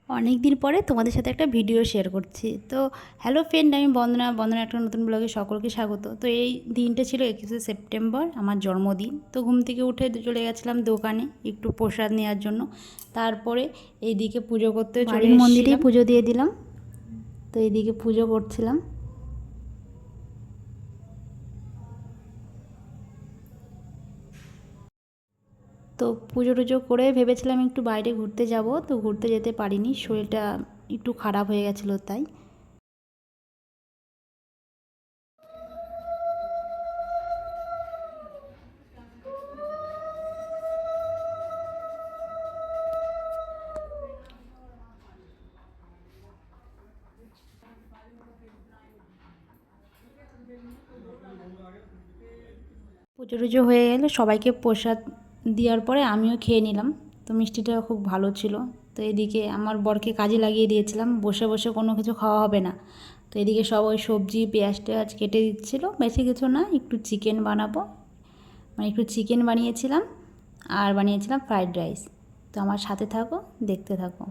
অনেক দিন পরে তোমাদের সাথে একটা ভিডিও শেয়ার করছি। তো হ্যালো ফ্রেন্ড, আমি বন্দনা একটা নতুন ব্লগে সকলকে স্বাগত। তো এই দিনটা ছিল 21শে সেপ্টেম্বর, আমার জন্মদিন। তো ঘুম থেকে উঠে চলে গেছিলাম দোকানে একটু প্রসাদ নেওয়ার জন্য। তারপরে এইদিকে পুজো করতে চলে মন্দিরেই পুজো দিয়ে দিলাম। তো এইদিকে পুজো করছিলাম। তো পুজো টুজো করে ভেবেছিলাম একটু বাইরে ঘুরতে যাব, তো ঘুরতে যেতে পারিনি, শরীরটা একটু খারাপ হয়ে গেছিলো তাই। পুজো টুজো হয়ে গেলে সবাইকে প্রসাদ দেওয়ার পরে আমিও খেয়ে নিলাম। তো মিষ্টিটা খুব ভালো ছিল। তো এদিকে আমার বরকে কাজে লাগিয়ে দিয়েছিলাম, বসে বসে কোনো কিছু খাওয়া হবে না। তো এদিকে সব ওই সবজি পেঁয়াজ টেয়াজ কেটে দিচ্ছিলো, বেশি কিছু না, একটু চিকেন বানাবো, মানে একটু চিকেন বানিয়েছিলাম আর বানিয়েছিলাম ফ্রাইড রাইস। তো আমার সাথে থাকো, দেখতে থাকো।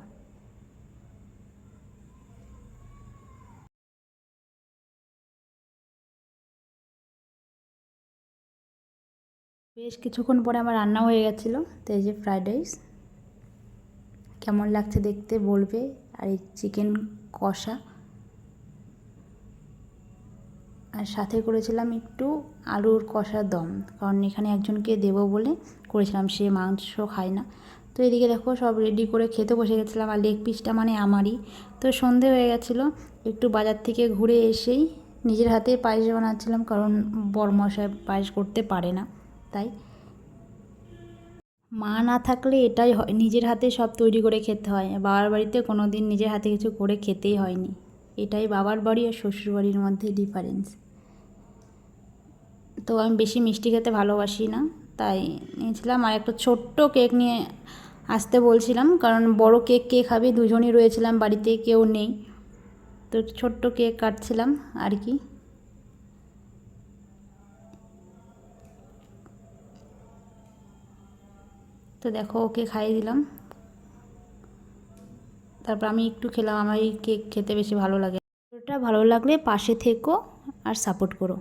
বেশ কিছুক্ষণ পরে আমার রান্না হয়ে গেছিলো। তো এই যে ফ্রাইড রাইস, কেমন লাগছে দেখতে বলবে। আর এই চিকেন কষা, আর সাথে করেছিলাম একটু আলুর কষার দম, কারণ এখানে একজনকে দেবো বলে করেছিলাম, সে মাংস খায় না। তো এদিকে দেখো সব রেডি করে খেতে বসে গেছিলাম, আর লেগ পিসটা মানে আমারই। তো সন্ধে হয়ে গেছিলো, একটু বাজার থেকে ঘুরে এসেই নিজের হাতে পায়েস বানাচ্ছিলাম, কারণ বরমশাই পায়েস করতে পারে না তাই। মা না থাকলে এটাই হয়, নিজের হাতে সব তৈরি করে খেতে হয়। বাবার বাড়িতে কোনো দিন নিজের হাতে কিছু করে খেতেই হয়নি। এটাই বাবার বাড়ি আর শ্বশুর বাড়ির মধ্যে ডিফারেন্স। তো আমি বেশি মিষ্টি খেতে ভালোবাসি না, তাই নিয়েছিলাম। আর একটা ছোট্ট কেক নিয়ে আসতে বলছিলাম, কারণ বড় কেক কে খাবে, দুজনই রয়েছিলাম বাড়িতে, কেউ নেই। তো ছোট্ট কেক কাটছিলাম আর কি। তো দেখো ওকে খাইয়ে দিলাম, তারপর আমি একটু খেলাম। আমার এই কেক খেতে বেশি ভালো লাগে। ভিডিওটা ভালো লাগলে পাশে থেকো আর সাপোর্ট করো।